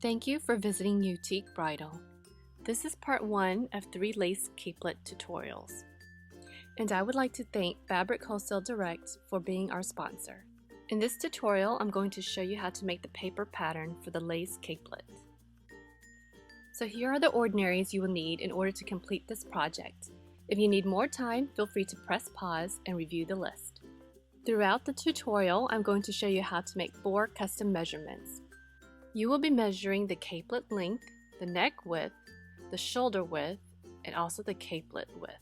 Thank you for visiting Utique Bridal. This is part 1 of 3 lace capelet tutorials. And I would like to thank Fabric Wholesale Direct for being our sponsor. In this tutorial, I'm going to show you how to make the paper pattern for the lace capelet. So here are the ordinaries you will need in order to complete this project. If you need more time, feel free to press pause and review the list. Throughout the tutorial, I'm going to show you how to make 4 custom measurements. You will be measuring the capelet length, the neck width, the shoulder width, and also the capelet width.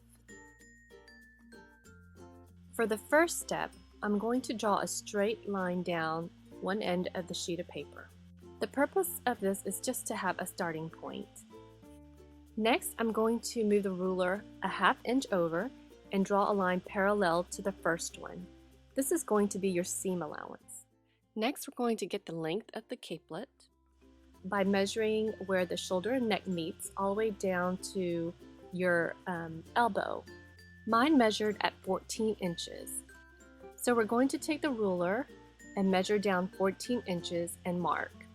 For the first step, I'm going to draw a straight line down one end of the sheet of paper. The purpose of this is just to have a starting point. Next, I'm going to move the ruler a ½ inch over and draw a line parallel to the first one. This is going to be your seam allowance. Next, we're going to get the length of the capelet by measuring where the shoulder and neck meets all the way down to your elbow. Mine measured at 14 inches. So we're going to take the ruler and measure down 14 inches and mark.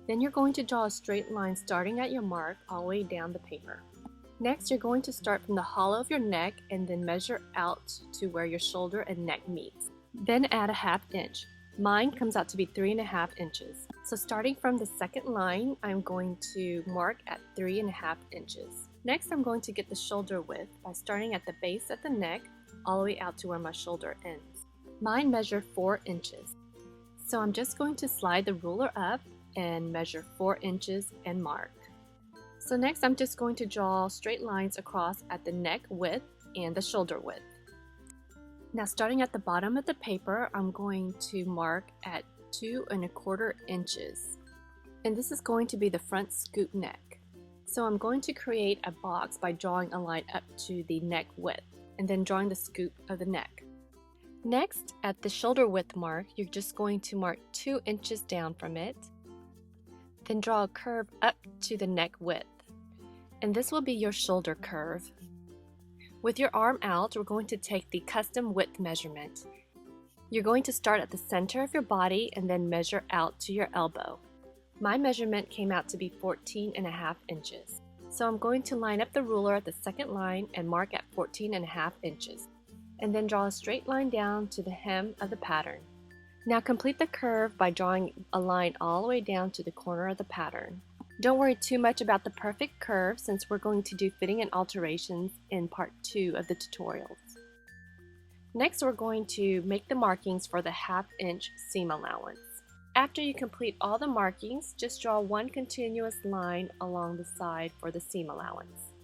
Then you're going to draw a straight line starting at your mark all the way down the paper. Next, you're going to start from the hollow of your neck and then measure out to where your shoulder and neck meets. Then add a ½ inch. Mine comes out to be 3½ inches. So starting from the second line, I'm going to mark at 3½ inches. Next, I'm going to get the shoulder width by starting at the base of the neck all the way out to where my shoulder ends. Mine measured 4 inches. So I'm just going to slide the ruler up and measure 4 inches and mark. So next, I'm just going to draw straight lines across at the neck width and the shoulder width. Now starting at the bottom of the paper, I'm going to mark at 2¼ inches. And this is going to be the front scoop neck. So I'm going to create a box by drawing a line up to the neck width and then drawing the scoop of the neck. Next, at the shoulder width mark, you're just going to mark 2 inches down from it. Then draw a curve up to the neck width. And this will be your shoulder curve. With your arm out, we're going to take the custom width measurement. You're going to start at the center of your body and then measure out to your elbow. My measurement came out to be 14½ inches. So I'm going to line up the ruler at the second line and mark at 14½ inches. And then draw a straight line down to the hem of the pattern. Now complete the curve by drawing a line all the way down to the corner of the pattern. Don't worry too much about the perfect curve since we're going to do fitting and alterations in part 2 of the tutorials. Next, we're going to make the markings for the ½ inch seam allowance. After you complete all the markings, just draw one continuous line along the side for the seam allowance.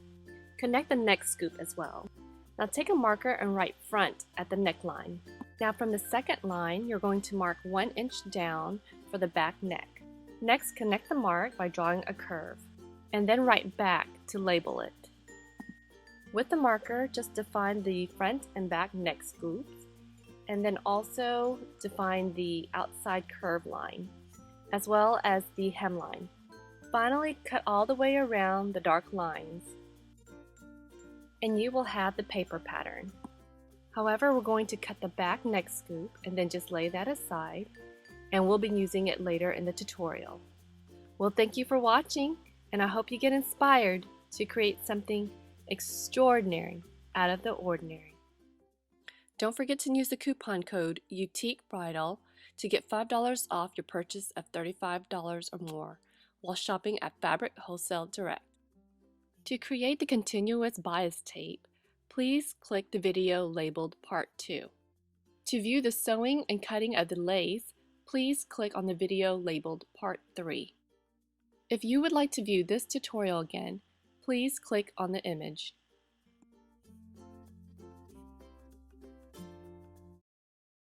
Connect the neck scoop as well. Now take a marker and write front at the neckline. Now from the second line, you're going to mark 1 inch down for the back neck. Next, connect the mark by drawing a curve, and then write back to label it. With the marker, just define the front and back neck scoops, and then also define the outside curve line, as well as the hemline. Finally, cut all the way around the dark lines, and you will have the paper pattern. However, we're going to cut the back neck scoop and then just lay that aside, and we'll be using it later in the tutorial. Well, thank you for watching, and I hope you get inspired to create something extraordinary out of the ordinary. Don't forget to use the coupon code UTIQUEBRIDAL to get $5 off your purchase of $35 or more while shopping at Fabric Wholesale Direct. To create the continuous bias tape, please click the video labeled Part 2. To view the sewing and cutting of the lace, please click on the video labeled Part 3. If you would like to view this tutorial again, please click on the image.